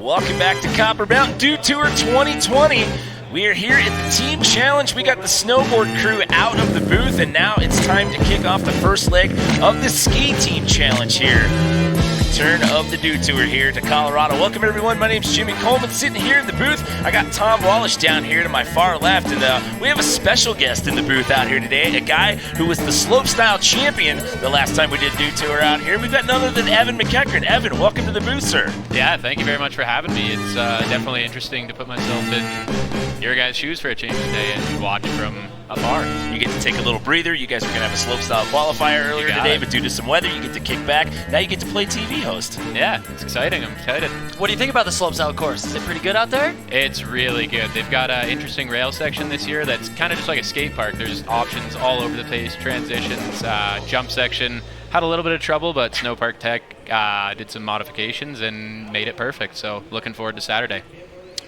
Welcome back to Copper Mountain Dew Tour 2020. We are here at the Team Challenge. We got the snowboard crew out of the booth, and now it's time to kick off the first leg of the Ski Team Challenge here. Return of the Dew Tour here to Colorado. Welcome everyone, my name's Jimmy Coleman, sitting here in the booth. I got Tom Wallish down here to my far left, and we have a special guest in the booth out here today, a guy who was the Slopestyle champion the last time we did Dew Tour out here. We've got none other than Evan McEachran. Evan, welcome to the booth, sir. Yeah, thank you very much for having me. It's definitely interesting to put myself in your guys' shoes for a change today and watch from afar. You get to take a little breather. You guys were going to have a Slopestyle qualifier earlier today, but due to some weather, you get to kick back. Now you get to play TV host. Yeah, it's exciting. I'm excited. What do you think about the Slopestyle course? Is it pretty good out there? It's really good. They've got an interesting rail section this year that's kind of just like a skate park. There's options all over the place, transitions, jump section. Had a little bit of trouble, but Snowpark Tech did some modifications and made it perfect. So looking forward to Saturday.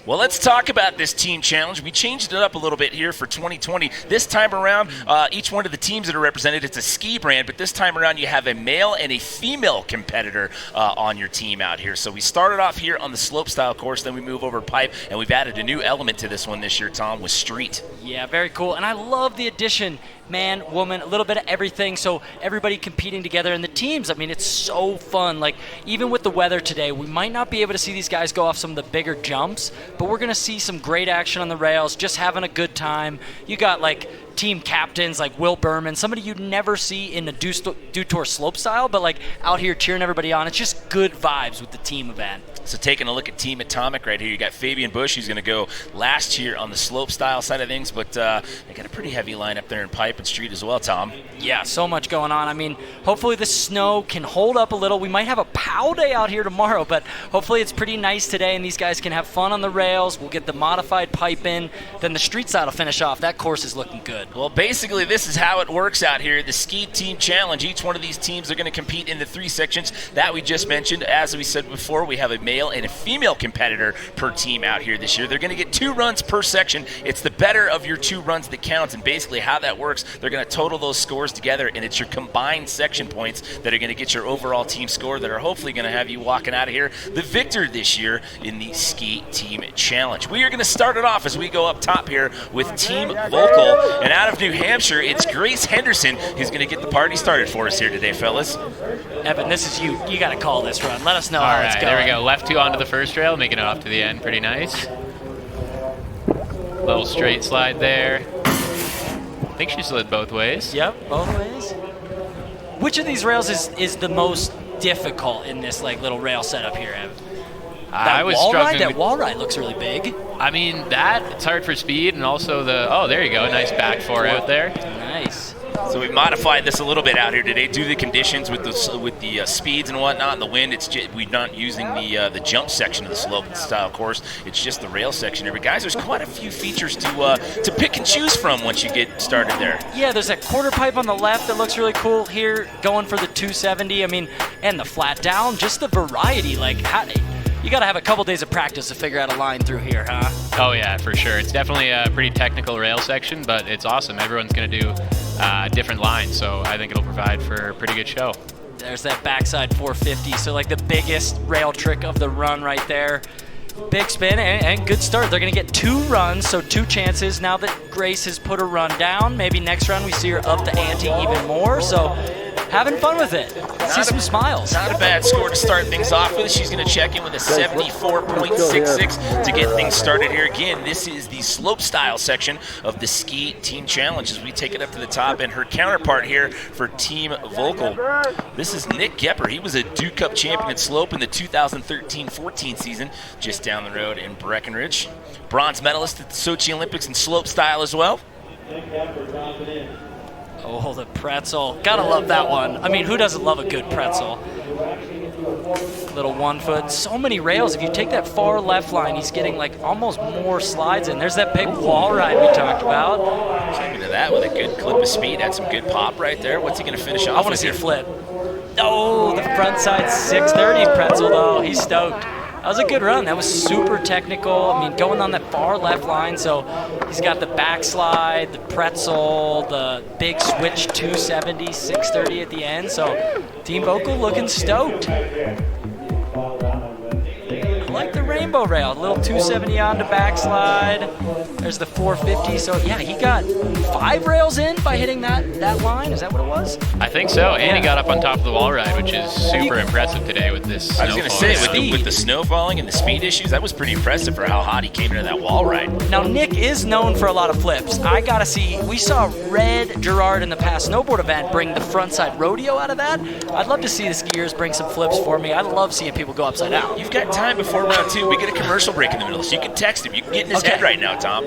Well, let's talk about this team challenge. We changed it up a little bit here for 2020. This time around, each one of the teams that are represented, it's a ski brand, but this time around you have a male and a female competitor on your team out here. So we started off here on the Slopestyle course, then we move over to pipe, and we've added a new element to this one this year, Tom, with street. Yeah, very cool. And I love the addition, man, woman, a little bit of everything, so everybody competing together. And the teams, I mean, it's so fun. Like, even with the weather today, we might not be able to see these guys go off some of the bigger jumps, but we're going to see some great action on the rails, just having a good time. You got, like, team captains like Will Berman, somebody you'd never see in a Dew Tour Slopestyle, but, like, out here cheering everybody on. It's just good vibes with the team event. So taking a look at Team Atomic right here, you got Fabian Bush, who's going to go last year on the Slopestyle side of things, but they got a pretty heavy lineup there in pipe and street as well, Tom. Yeah, so much going on. I mean, hopefully the snow can hold up a little. We might have a POW day out here tomorrow, but hopefully it's pretty nice today and these guys can have fun on the rails. We'll get the modified pipe in. Then the Streetstyle will finish off. That course is looking good. Well, basically this is how it works out here. The Ski Team Challenge, each one of these teams are going to compete in the three sections that we just mentioned. As we said before, we have a male and a female competitor per team out here this year. They're going to get 2 runs per section. It's the better of your 2 runs that counts, and basically how that works, they're going to total those scores together, and it's your combined section points that are going to get your overall team score that are hopefully going to have you walking out of here the victor this year in the Ski Team Challenge. We are going to start it off as we go up top here with Team Volkl, and out of New Hampshire, it's Grace Henderson who's going to get the party started for us here today, fellas. Evan, this is you. You got to call this run. Let us know All how right, it's going. there we go. Left 2 onto the first rail, making it off to the end. Pretty nice. Little straight slide there. I think she slid both ways. Yep, both ways. Which of these rails is the most difficult in this like little rail setup here, Evan? I was wall struggling. That wall ride looks really big. I mean, it's hard for speed, and also there you go, nice back 4 out there. Nice. So we've modified this a little bit out here today due to the conditions with the speeds and whatnot and the wind. We're not using the jump section of the Slopestyle course. It's just the rail section here. But guys, there's quite a few features to pick and choose from once you get started there. Yeah, there's that quarter pipe on the left that looks really cool here, going for the 270. I mean, and the flat down, just the variety. Like, you got to have a couple days of practice to figure out a line through here, huh? Oh yeah, for sure. It's definitely a pretty technical rail section, but it's awesome. Everyone's going to do different lines, so I think it'll provide for a pretty good show. There's that backside 450, so like the biggest rail trick of the run right there. Big spin and good start. They're going to get 2 runs, so 2 chances. Now that Grace has put her run down, maybe next round we see her up the ante even more, so having fun with it. See some smiles. Not a bad score to start things off with. She's going to check in with a 74.66 to get things started here. Again, this is the Slopestyle section of the Ski Team Challenge as we take it up to the top. And her counterpart here for Team Volkl, this is Nick Gepper. He was a Dew Cup champion at Slope in the 2013-14 season, just down the road in Breckenridge. Bronze medalist at the Sochi Olympics in Slopestyle as well. Oh, the pretzel. Gotta love that one. I mean, who doesn't love a good pretzel? Little 1 foot. So many rails. If you take that far left line, he's getting like almost more slides in. There's that big wall ride we talked about. Check into that with a good clip of speed. Had some good pop right there. What's he going to finish off? I want to see a flip. Oh, the front side 630 pretzel though. He's stoked. That was a good run. That was super technical. I mean, going on that far left line. So he's got the backslide, the pretzel, the big switch 270, 630 at the end. So Team Volkl looking stoked. I like the rail rainbow rail, a little 270 on to backslide. There's the 450. So yeah, he got 5 rails in by hitting that line. Is that what it was? I think so. And he got up on top of the wall ride, which is super impressive today with this I was going to say, with the snow falling and the speed issues, that was pretty impressive for how hot he came into that wall ride. Now, Nick is known for a lot of flips. I got to see, we saw Red Gerard in the past snowboard event bring the frontside rodeo out of that. I'd love to see the skiers bring some flips for me. I love seeing people go upside down. You've got time before round 2. We get a commercial break in the middle, so you can text him. You can get in his head right now, Tom.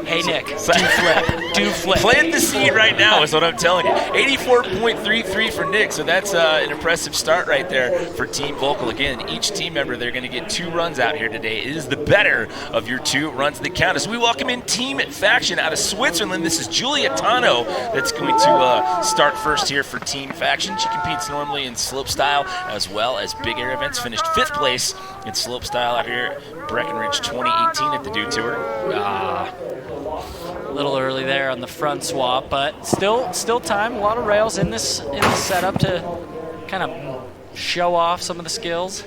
Hey, Nick, do flip. Do flip. Plant the seed right now is what I'm telling you. 84.33 for Nick, so that's an impressive start right there for Team Volkl. Again, each team member, they're going to get 2 runs out here today. It is the better of your 2 runs that count. As we welcome in Team Faction out of Switzerland, this is Julia Tano that's going to start first here for Team Faction. She competes normally in slopestyle as well as big air events. Finished 5th place in slopestyle out here at Breckenridge 2018 at the Dew Tour. A little early there on the front swap, but still time. A lot of rails in this setup to kind of show off some of the skills.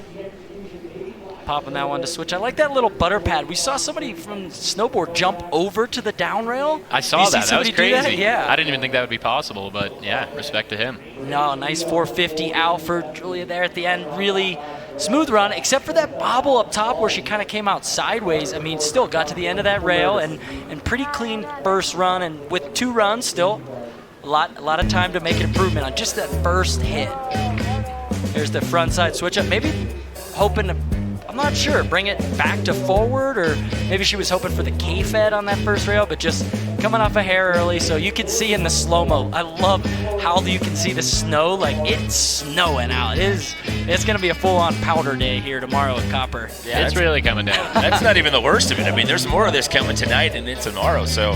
Popping that one to switch. I like that little butter pad. We saw somebody from Snowboard jump over to the down rail. I saw that. That was crazy. That? Yeah. I didn't even think that would be possible, but yeah, respect to him. No, nice 450 out for Julia there at the end. Really smooth run, except for that bobble up top where she kind of came out sideways. I mean, still got to the end of that rail and pretty clean first run. And with 2 runs, still a lot of time to make an improvement on just that first hit. Here's the front side switch up. Maybe hoping to, I'm not sure, bring it back to forward, or maybe she was hoping for the K-Fed on that first rail, but just coming off a hair early, so you can see in the slow-mo. I love how you can see the snow, like it's snowing out. It's going to be a full-on powder day here tomorrow at Copper. Yeah, it's really coming down. That's not even the worst of it. I mean, there's more of this coming tonight and then tomorrow, so.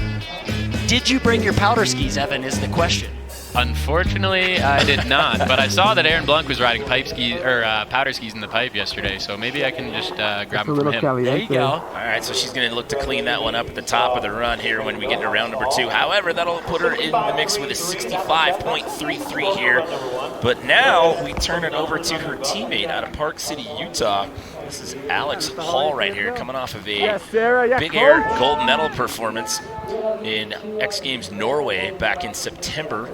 Did you bring your powder skis, Evan, is the question. Unfortunately, I did not, but I saw that Aaron Blanc was riding pipe skis or powder skis in the pipe yesterday, so maybe I can just grab them from him. There you go. All right, so she's going to look to clean that one up at the top of the run here when we get into round number 2. However, that'll put her in the mix with a 65.33 here. But now we turn it over to her teammate out of Park City, Utah. This is Alex Hall right here, coming off of a big air gold medal performance in X Games Norway back in September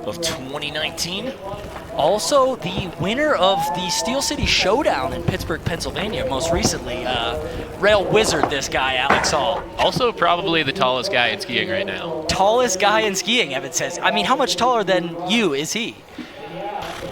of 2019. Also, the winner of the Steel City Showdown in Pittsburgh, Pennsylvania, most recently. Rail wizard, this guy, Alex Hall. Also, probably the tallest guy in skiing right now. Tallest guy in skiing, Evan says. I mean, how much taller than you is he?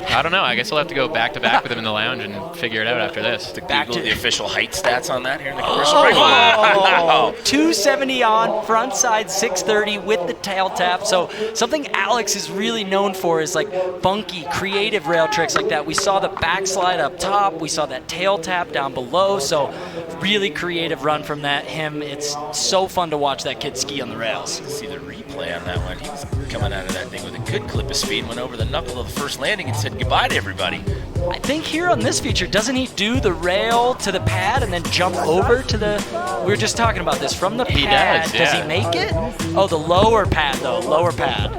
I don't know. I guess I'll have to go back-to-back with him in the lounge and figure it out after this. To Google the official height stats on that here in the commercial break. Wow. 270 on, front side 630 with the tail tap. So something Alex is really known for is like funky, creative rail tricks like that. We saw the backslide up top. We saw that tail tap down below. So really creative run from him. It's so fun to watch that kid ski on the rails. See the replay on that one. He was coming out of that thing with a good clip of speed, went over the knuckle of the first landing and said goodbye to everybody. I think here on this feature, doesn't he do the rail to the pad and then jump over to the, we were just talking about this, from the pad. He does, Does he make it? Oh, the lower pad though, lower pad.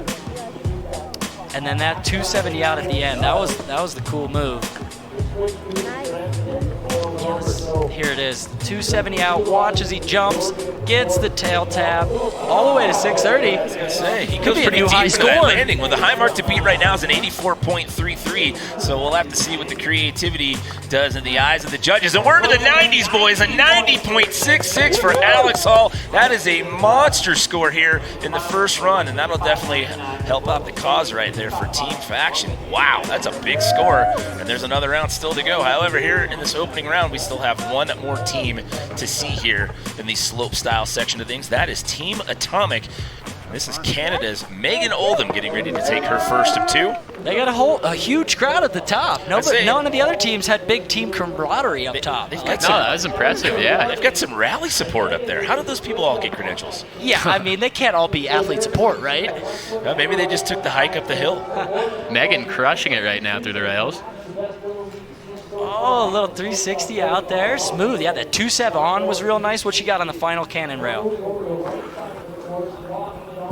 And then that 270 out at the end, that was the cool move. Yes. Here it is, 270 out, watch as he jumps, gets the tail tap, all the way to 630. I was going to say, he goes pretty deep into that landing. Well, the high mark to beat right now is an 84.33, so we'll have to see what the creativity does in the eyes of the judges. And we're into the 90s, boys, a 90.66 for Alex Hall. That is a monster score here in the first run, and that'll definitely help out the cause right there for Team Faction. Wow, that's a big score, and there's another round still to go. However, here in this opening round, we still have one more team to see here in the slopestyle section of things. That is Team Atomic. This is Canada's Megan Oldham getting ready to take her first of 2. They got a huge crowd at the top. None of the other teams had big team camaraderie up top. That was impressive, yeah. They've got some rally support up there. How did those people all get credentials? Yeah, I mean, they can't all be athlete support, right? Well, maybe they just took the hike up the hill. Megan crushing it right now through the rails. Oh, a little 360 out there. Smooth. Yeah, that 2-7 on was real nice. What she got on the final cannon rail?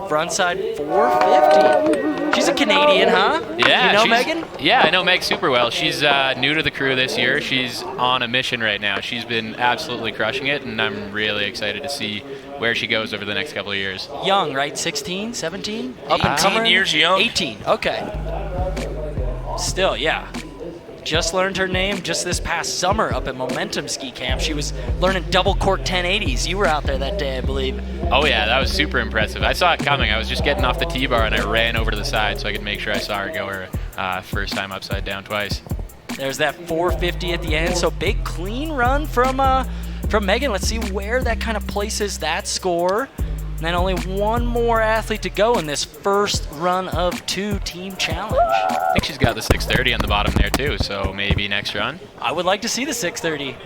Frontside 450. She's a Canadian, huh? Yeah, You know Megan? Yeah, I know Meg super well. She's new to the crew this year. She's on a mission right now. She's been absolutely crushing it, and I'm really excited to see where she goes over the next couple of years. Young, right? 16, 17? 18 years young. 18, okay. Still, yeah. Just learned her name just this past summer up at Momentum Ski Camp. She was learning double cork 1080s. You were out there that day, I believe. Oh yeah, that was super impressive. I saw it coming. I was just getting off the T-bar and I ran over to the side so I could make sure I saw her go her first time upside down twice. There's that 450 at the end. So big clean run from Megan. Let's see where that kind of places that score. And then only one more athlete to go in this first run of 2 team challenge. I think she's got the 630 on the bottom there too, so maybe next run. I would like to see the 630.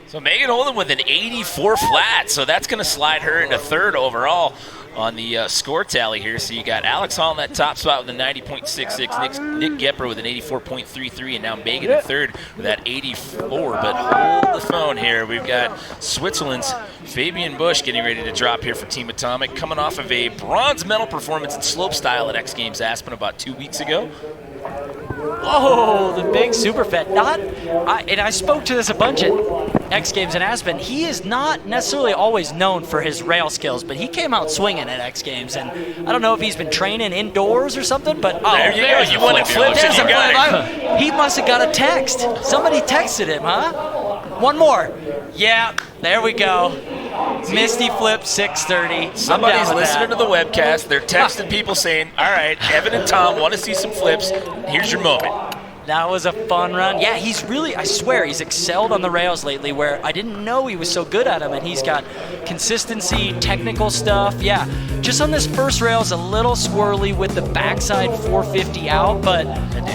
So Megan Holden with an 84 flat, so that's going to slide her into third overall on the score tally here. So you got Alex Hall in that top spot with a 90.66, Nick Gepper with an 84.33, and now Megan in third with that 84. But hold the phone here. We've got Switzerland's Fabian Busch getting ready to drop here for Team Atomic, coming off of a bronze medal performance in slopestyle at X Games Aspen about 2 weeks ago. Oh, the big super fat. And I spoke to this a bunch at X Games in Aspen. He is not necessarily always known for his rail skills, but he came out swinging at X Games, and I don't know if he's been training indoors or something, but there you go. You want to flip? There's a You got it. flip. He must have got a text. Somebody texted him, huh? One more. Yeah, there we go. Misty flip 630. Somebody's listening to the webcast. They're texting people saying, all right, Evan and Tom want to see some flips. Here's your moment. That was a fun run. Yeah, he's really, I swear, he's excelled on the rails lately where I didn't know he was so good at them, and he's got consistency, technical stuff. Yeah, just on this first rail is a little squirrely with the backside 450 out, but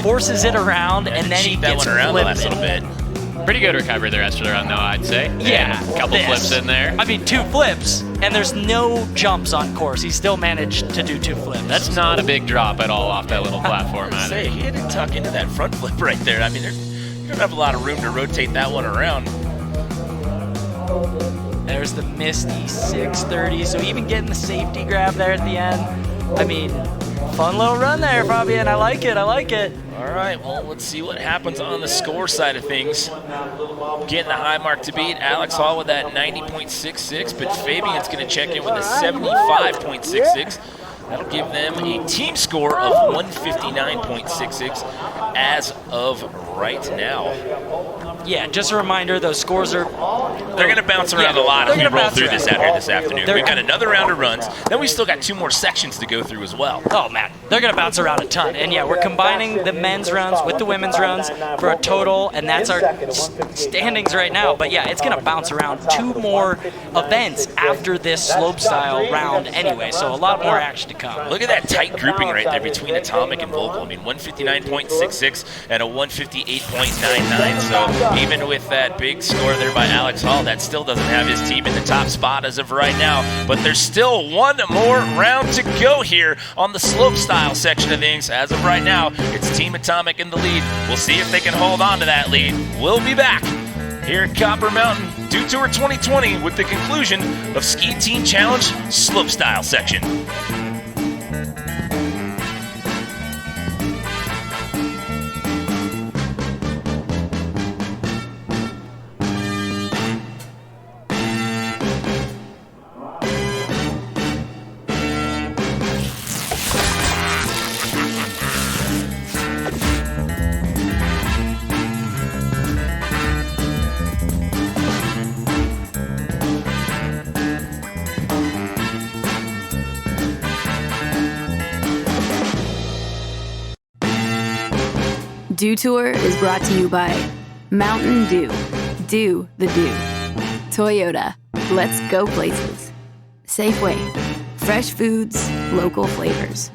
forces it around, and then he gets that one around the last flipping. little bit. Pretty good recovery the rest of the run, though, I'd say. Yeah. And a couple flips in there. I mean, 2 flips, and there's no jumps on course. He still managed to do 2 flips. That's not a big drop at all off that little platform. Say, he had to tuck into that front flip right there. I mean, you don't have a lot of room to rotate that one around. There's the Misty 630, so even getting the safety grab there at the end. I mean, fun little run there, Fabian. I like it. All right, well, let's see what happens on the score side of things. Getting the high mark to beat Alex Hall with that 90.66, but Fabian's going to check in with a 75.66. That'll give them a team score of 159.66 as of right now. Yeah, just a reminder, those scores are... They're going to bounce around a lot if we roll through this out here this afternoon. They're- We've got another round of runs. Then we still got 2 more sections to go through as well. Oh, man, they're going to bounce around a ton. And, yeah, we're combining the men's runs with the women's runs for a total, and that's our standings right now. But, yeah, it's going to bounce around 2 more events after this slopestyle round anyway, so a lot more action to come. Look at that tight grouping right there between Atomic and Volkl. I mean, 159.66 and a 158.99. So even with that big score there by Alex Hall, that still doesn't have his team in the top spot as of right now. But there's still 1 more round to go here on the slopestyle section of things. As of right now, it's Team Atomic in the lead. We'll see if they can hold on to that lead. We'll be back here at Copper Mountain Dew Tour 2020 with the conclusion of Ski Team Challenge Slopestyle section. Dew Tour is brought to you by Mountain Dew. Do the Dew. Toyota. Let's go places. Safeway. Fresh foods, local flavors.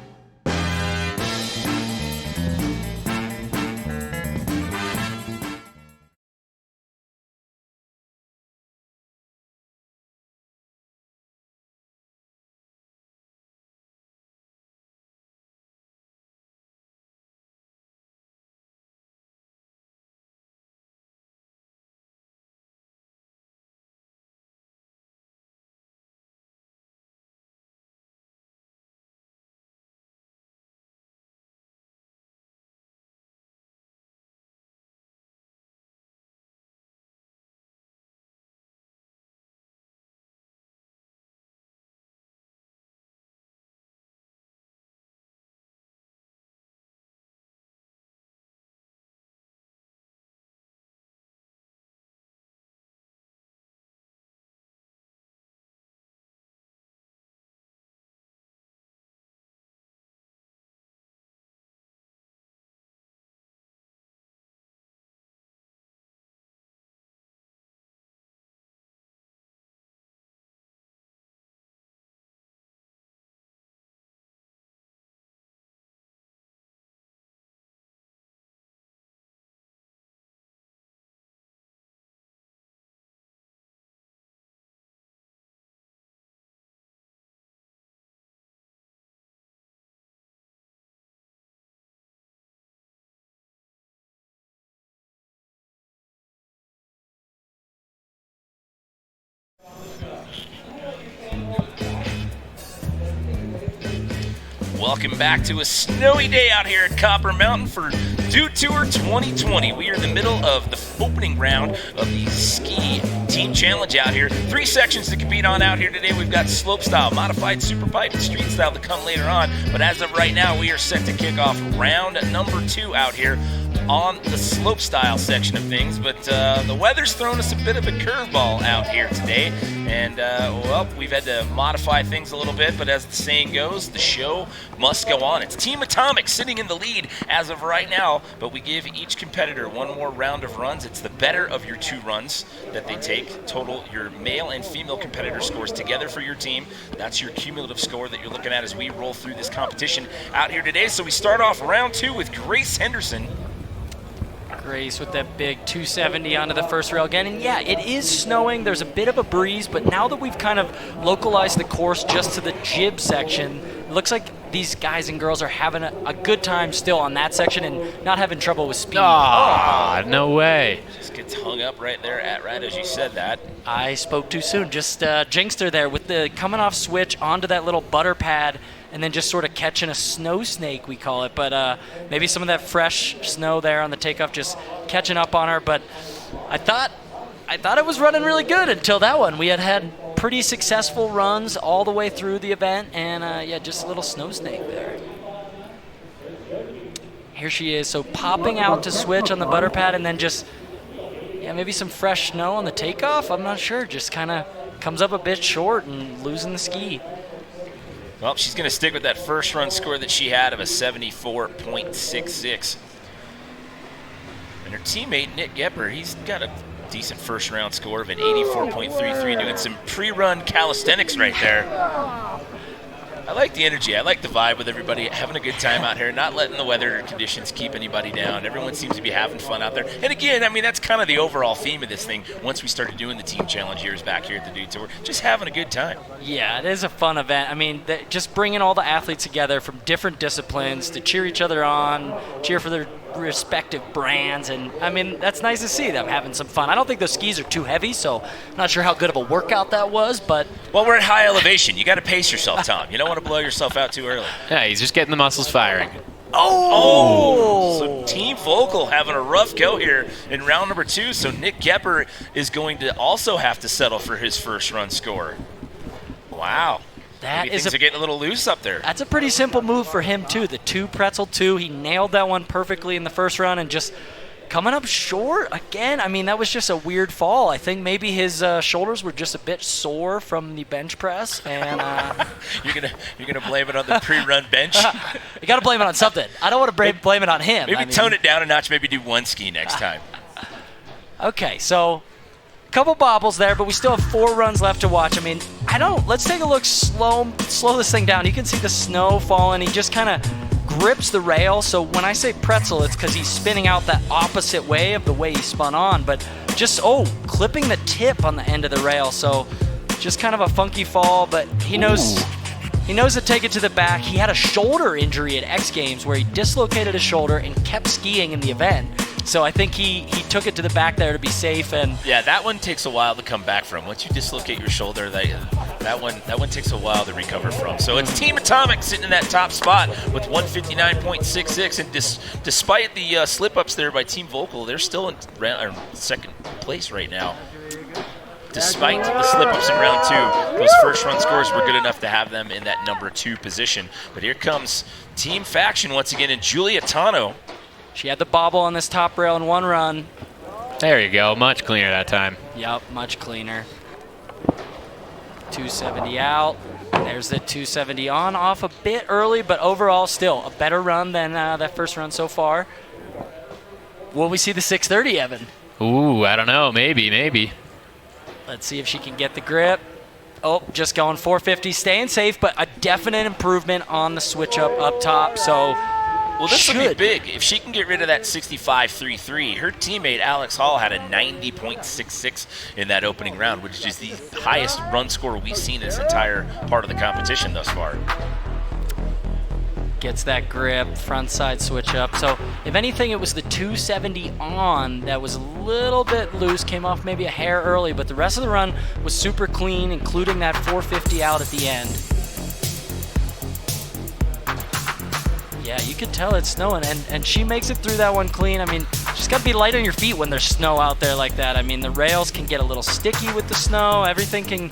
Welcome back to a snowy day out here at Copper Mountain for Dew Tour 2020. We are in the middle of the opening round of the Ski Team Challenge out here. 3 sections to compete on out here today. We've got Slopestyle, Modified Superpipe, and Streetstyle to come later on. But as of right now, we are set to kick off round number 2 out here on the Slopestyle section of things. But the weather's thrown us a bit of a curveball out here today. And, well, we've had to modify things a little bit. But as the saying goes, the show must go on. It's Team Atomic sitting in the lead as of right now, but we give each competitor one more round of runs. It's the better of your 2 runs that they take. Total your male and female competitor scores together for your team. That's your cumulative score that you're looking at as we roll through this competition out here today. So we start off round 2 with Grace Henderson. Grace with that big 270 onto the first rail again. And yeah, it is snowing. There's a bit of a breeze, but now that we've kind of localized the course just to the jib section, it looks like these guys and girls are having a good time still on that section and not having trouble with speed. Oh, no way. Just gets hung up right there right as you said that. I spoke too soon. Just jinxed her there with the coming off switch onto that little butter pad and then just sort of catching a snow snake, we call it. But maybe some of that fresh snow there on the takeoff just catching up on her. But I thought it was running really good until that one. We had pretty successful runs all the way through the event, and yeah, just a little snow snake there. Here she is, so popping out to switch on the butter pad and then just, yeah, maybe some fresh snow on the takeoff. I'm not sure, just kind of comes up a bit short and losing the ski. Well, she's going to stick with that first run score that she had of a 74.66. And her teammate, Nick Gepper, he's got a decent first round score of an 84.33, doing some pre-run calisthenics right there. I like the energy. I like the vibe with everybody having a good time out here, not letting the weather conditions keep anybody down. Everyone seems to be having fun out there. And again, I mean, that's kind of the overall theme of this thing once we started doing the team challenge years back here at the Dew Tour. Just having a good time. Yeah, it is a fun event. I mean, just bringing all the athletes together from different disciplines to cheer each other on, cheer for their respective brands, and I mean, that's nice to see them having some fun. I don't think those skis are too heavy, so I'm not sure how good of a workout that was, but... Well, we're at high elevation. You got to pace yourself, Tom. You don't want to blow yourself out too early. Yeah, he's just getting the muscles firing. Oh! So Team Volkl having a rough go here in round number 2, so Nick Gepper is going to also have to settle for his first run score. Wow. Maybe things are getting a little loose up there. That's a pretty simple move for him, too. The 2 pretzel 2, he nailed that one perfectly in the first run and just coming up short again. I mean, that was just a weird fall. I think maybe his shoulders were just a bit sore from the bench press. And you're gonna blame it on the pre-run bench? You got to blame it on something. I don't want to blame it on him. Maybe tone it down a notch. Maybe do 1 ski next time. Okay, so... couple bobbles there, but we still have 4 runs left to watch. I mean, let's take a look, slow this thing down. You can see the snow falling. He just kind of grips the rail. So when I say pretzel, it's because he's spinning out that opposite way of the way he spun on, but just, clipping the tip on the end of the rail. So just kind of a funky fall, but he knows to take it to the back. He had a shoulder injury at X Games where he dislocated his shoulder and kept skiing in the event. So I think he took it to the back there to be safe. And yeah, that one takes a while to come back from. Once you dislocate your shoulder, that one takes a while to recover from. So it's Team Atomic sitting in that top spot with 159.66, and despite the slip-ups there by Team Volkl, they're still in second place right now. Despite the slip-ups in round 2, those first run scores were good enough to have them in that number 2 position. But here comes Team Faction once again, and Julia Tano. She had the bobble on this top rail in 1 run. There you go. Much cleaner that time. Yep, much cleaner. 270 out. There's the 270 on, off a bit early, but overall still a better run than that first run so far. Will we see the 630, Evan? Ooh, I don't know. Maybe. Let's see if she can get the grip. Oh, just going 450, staying safe, but a definite improvement on the switch up top. So... well, this would be big. If she can get rid of that 65.33, her teammate Alex Hall had a 90.66 in that opening round, which is the highest run score we've seen in this entire part of the competition thus far. Gets that grip, front side switch up. So if anything, it was the 270 on that was a little bit loose, came off maybe a hair early, but the rest of the run was super clean, including that 450 out at the end. Yeah, you could tell it's snowing, and she makes it through that one clean. I mean, just got to be light on your feet when there's snow out there like that. I mean, the rails can get a little sticky with the snow. Everything can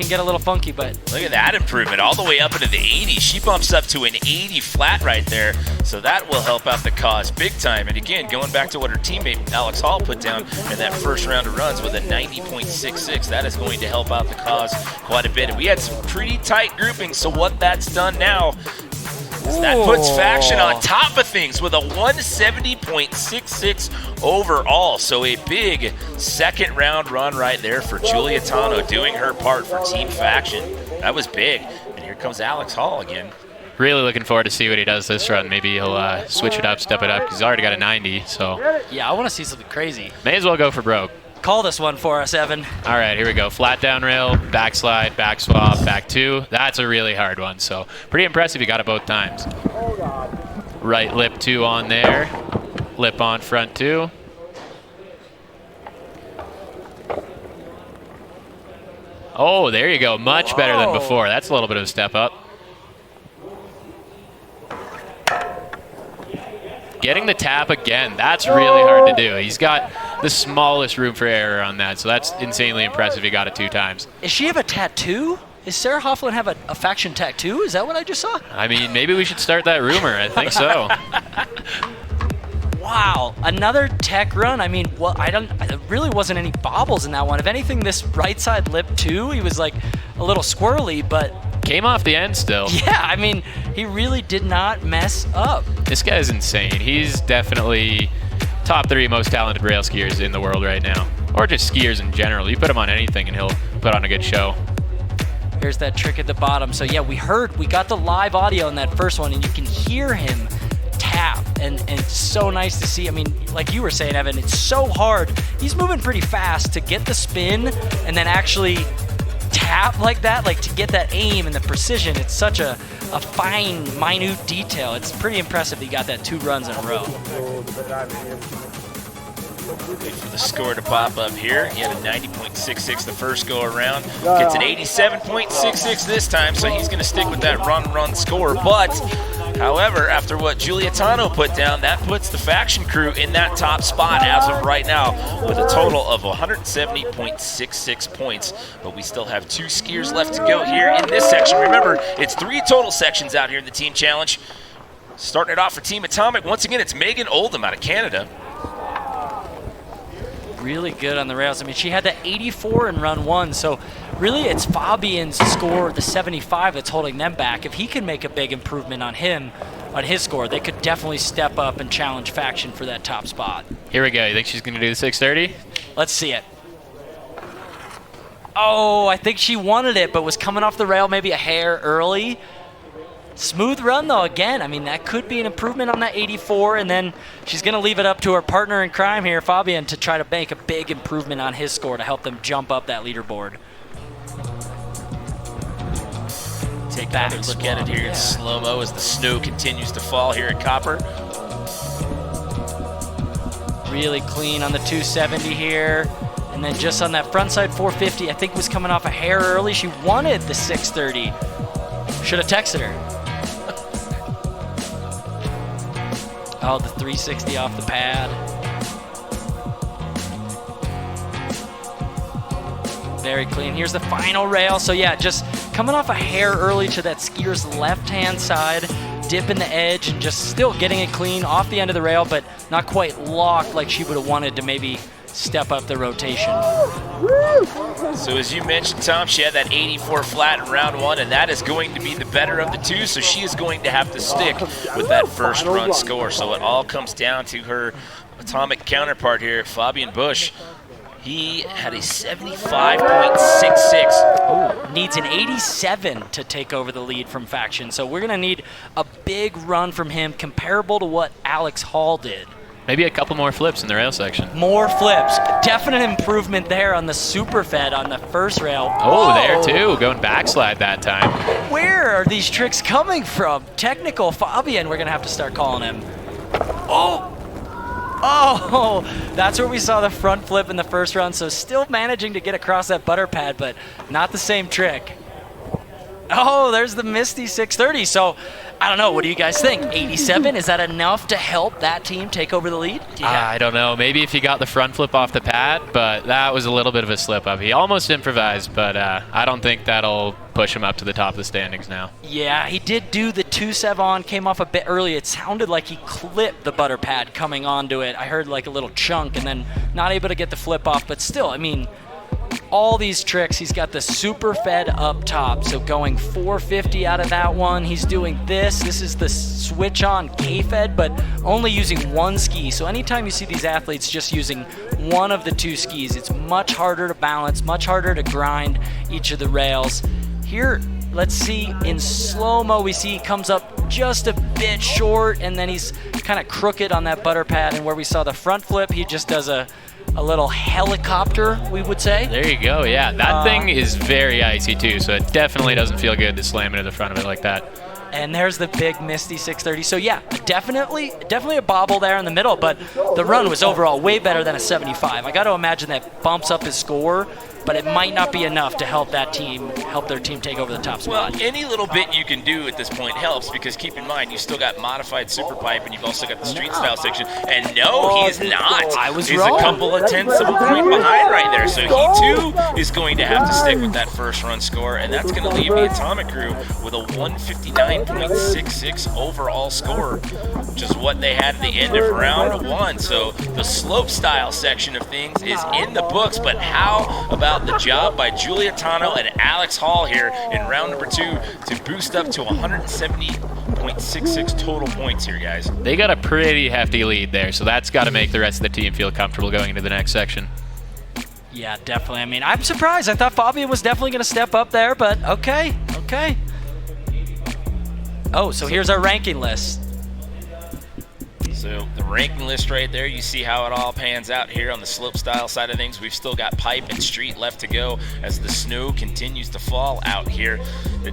get a little funky, but... Look at that improvement, all the way up into the 80s. She bumps up to an 80 flat right there, so that will help out the cause big time. And again, going back to what her teammate Alex Hall put down in that first round of runs with a 90.66, that is going to help out the cause quite a bit. And we had some pretty tight groupings, so what that's done now... That puts Faction on top of things with a 170.66 overall. So a big second round run right there for Julia Tano doing her part for Team Faction. That was big. And here comes Alex Hall again. Really looking forward to see what he does this run. Maybe he'll switch it up, step it up. He's already got a 90, so. Yeah, I want to see something crazy. May as well go for broke. Call this one for us, Evan. All right, here we go. Flat down rail, backslide, back swap, back two. That's a really hard one, so pretty impressive. You got it both times. Right lip two on there. Lip on front two. Oh, there you go. Much better than before. That's a little bit of a step up. Getting the tap again, that's really hard to do. He's got the smallest room for error on that, so that's insanely impressive. He got it 2 times. Does she have a tattoo? Is Sarah Hoffland have a faction tattoo? Is that what I just saw? I mean, maybe we should start that rumor. I think so. Wow, another tech run. I mean, well, there really wasn't any bobbles in that one. If anything, this right side lip too, he was like a little squirrely, but came off the end still. Yeah, I mean, he really did not mess up. This guy's insane. He's definitely top 3 most talented rail skiers in the world right now, or just skiers in general. You put him on anything and he'll put on a good show. Here's that trick at the bottom. So yeah, we got the live audio in that first one, and you can hear him tap, and it's so nice to see. I mean, like you were saying, Evan, it's so hard. He's moving pretty fast to get the spin and then actually tap like that, like to get that aim and the precision. It's such a fine, minute detail. It's pretty impressive that he got that 2 runs in a row. Wait for the score to pop up here. He had a 90.66 the first go around. Gets an 87.66 this time, so he's going to stick with that run score. But, however, after what Julia Tano put down, that puts the Faction crew in that top spot as of right now with a total of 170.66 points. But we still have 2 skiers left to go here in this section. Remember, it's 3 total sections out here in the Team Challenge. Starting it off for Team Atomic, once again, it's Megan Oldham out of Canada. Really good on the rails. I mean, she had the 84 in run 1, so really it's Fabian's score, the 75, that's holding them back. If he can make a big improvement on his score, they could definitely step up and challenge Faction for that top spot. Here we go. You think she's going to do the 630? Let's see it. Oh, I think she wanted it, but was coming off the rail maybe a hair early. Smooth run, though, again. I mean, that could be an improvement on that 84, and then she's going to leave it up to her partner in crime here, Fabian, to try to make a big improvement on his score to help them jump up that leaderboard. Take another look at it here in slow-mo as the snow continues to fall here at Copper. Really clean on the 270 here. And then just on that front side 450, I think was coming off a hair early. She wanted the 630. Should have texted her. Oh, the 360 off the pad. Very clean. Here's the final rail. So yeah, just coming off a hair early to that skier's left-hand side, dipping the edge and just still getting it clean off the end of the rail, but not quite locked like she would have wanted to maybe step up the rotation. So as you mentioned, Tom, she had that 84 flat in round 1, and that is going to be the better of the 2, so she is going to have to stick with that first run score. So it all comes down to her Atomic counterpart here, Fabian Busch. He had a 75.66. Oh, needs an 87 to take over the lead from Faction. So we're going to need a big run from him comparable to what Alex Hall did. Maybe a couple more flips in the rail section. More flips. Definite improvement there on the super fed on the first rail. Oh, there too. Going backslide that time. Where are these tricks coming from? Technical Fabian, we're going to have to start calling him. Oh! Oh, that's where we saw the front flip in the first run, so still managing to get across that butter pad, but not the same trick. Oh, there's the Misty 630. So, I don't know. What do you guys think? 87, is that enough to help that team take over the lead? I don't know. Maybe if he got the front flip off the pad, but that was a little bit of a slip up. He almost improvised, but I don't think that'll push him up to the top of the standings now. Yeah, he did do the 2-7, came off a bit early. It sounded like he clipped the butter pad coming onto it. I heard like a little chunk and then not able to get the flip off, but still, I mean, all these tricks, he's got the super fed up top, so going 450 out of that one. He's doing this is the switch on K-fed, but only using one ski. So anytime you see these athletes just using one of the two skis, it's much harder to balance, much harder to grind each of the rails. Here, let's see, in slow-mo, we see he comes up just a bit short, and then he's kind of crooked on that butter pad, and where we saw the front flip, he just does a little helicopter, we would say. There you go, yeah. That thing is very icy too, so it definitely doesn't feel good to slam into the front of it like that. And there's the big Misty 630. So yeah, definitely a bobble there in the middle, but the run was overall way better than a 75. I got to imagine that bumps up his score, but it might not be enough to help their team take over the top spot. Well, any little bit you can do at this point helps, because keep in mind, you still got modified Superpipe, and you've also got the Streetstyle section. And no, he's not. I was He's wrong. a couple of tenths of a point behind right there. So he, too, is going to have to stick with that first run score, and that's going to leave the Atomic crew with a 159.66 overall score, which is what they had at the end of round one. So the Slopestyle section of things is in the books, but how about the job by Julia Tano and Alex Hall here in round number 2 to boost up to 170.66 total points here, guys. They got a pretty hefty lead there, so that's got to make the rest of the team feel comfortable going into the next section. Yeah, definitely. I mean, I'm surprised. I thought Fabian was definitely going to step up there, but okay. Oh, so here's our ranking list. So the ranking list right there, you see how it all pans out here on the Slopestyle side of things. We've still got Pipe and Street left to go as the snow continues to fall out here at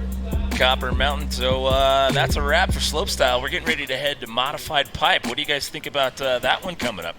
Copper Mountain. So that's a wrap for Slopestyle. We're getting ready to head to Modified Pipe. What do you guys think about that one coming up?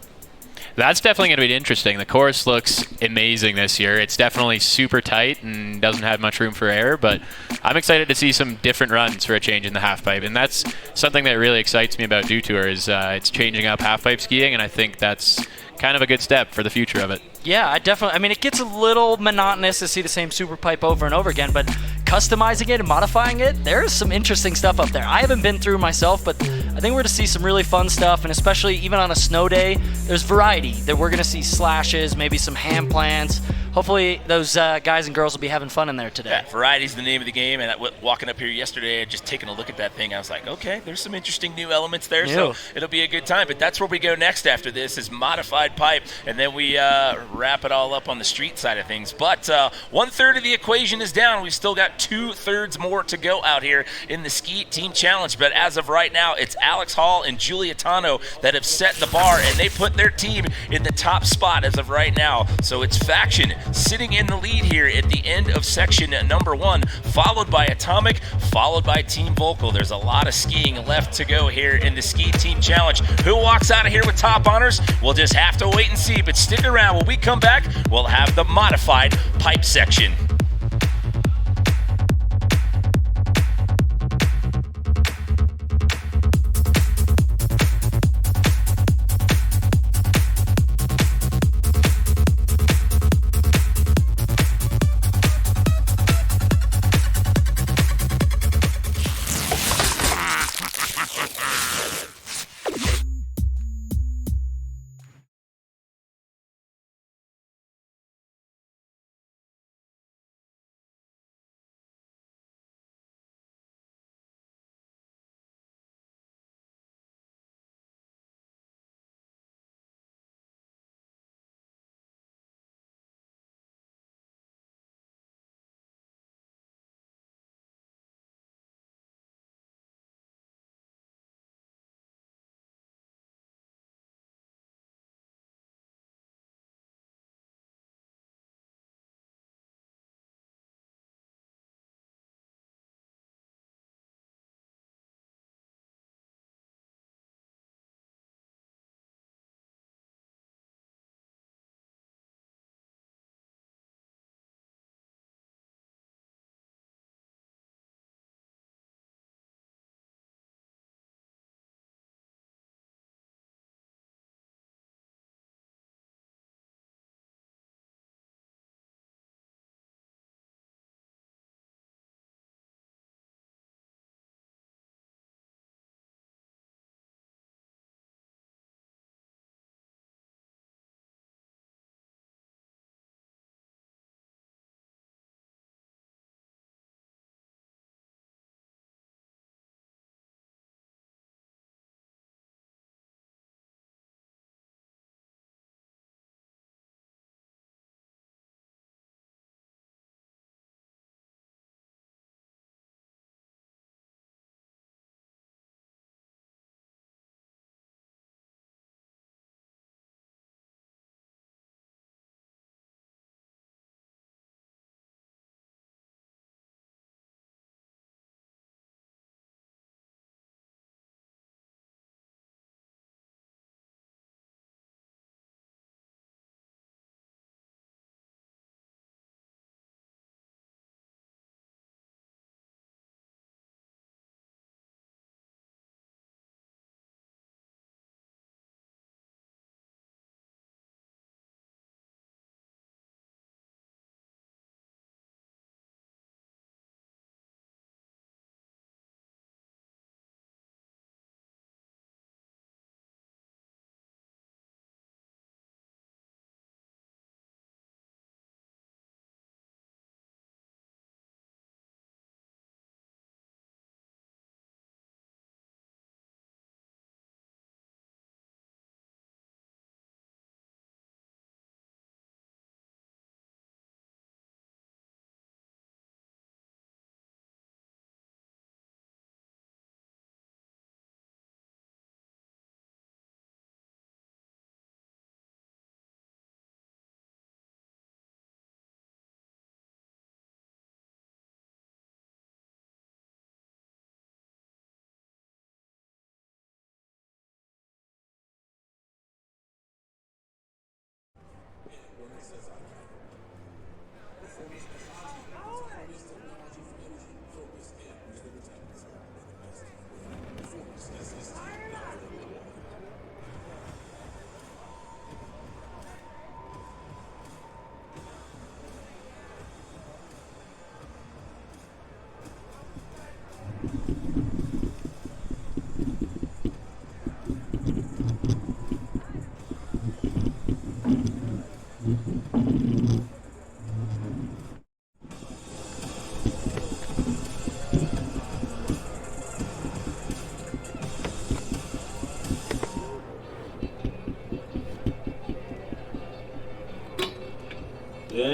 That's definitely going to be interesting. The course looks amazing this year. It's definitely super tight and doesn't have much room for error, but I'm excited to see some different runs for a change in the halfpipe, and that's something that really excites me about Dew Tour is it's changing up halfpipe skiing, and I think that's kind of a good step for the future of it. Yeah, I mean, it gets a little monotonous to see the same Superpipe over and over again, but customizing it and modifying it, there's some interesting stuff up there. I haven't been through myself, but I think we're going to see some really fun stuff, and especially even on a snow day, there's variety. That we're going to see slashes, maybe some hand plants. Hopefully those guys and girls will be having fun in there today. Yeah, variety's the name of the game, and walking up here yesterday and just taking a look at that thing, I was like, okay, there's some interesting new elements there, so it'll be a good time. But that's where we go next after this is Modified Pipe, and then we wrap it all up on the street side of things. But 1/3 of the equation is down. We've still got 2/3 more to go out here in the Skeet Team Challenge, but as of right now, it's Alex Hall and Julia Tano that have set the bar, and they put their team in the top spot as of right now. So it's Faction sitting in the lead here at the end of section number 1, followed by Atomic, followed by Team Volkl. There's a lot of skiing left to go here in the Ski Team Challenge. Who walks out of here with top honors? We'll just have to wait and see, but stick around. When we come back, we'll have the Modified Pipe section.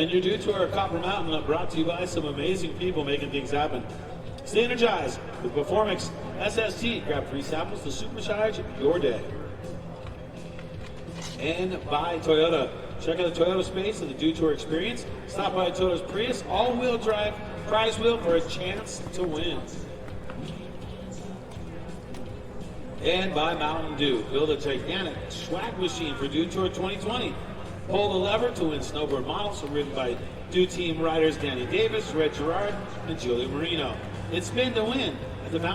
And your Dew Tour Copper Mountain brought to you by some amazing people making things happen. Stay energized with Performix SST. Grab free samples to supercharge your day. And by Toyota. Check out the Toyota space and the Dew Tour experience. Stop by Toyota's Prius all-wheel drive prize wheel for a chance to win. And by Mountain Dew. Build a gigantic swag machine for Dew Tour 2020. Pull the lever to win snowboard models ridden by Dew Team riders Danny Davis, Red Gerard, and Julie Marino. It's spin to win at the Mountain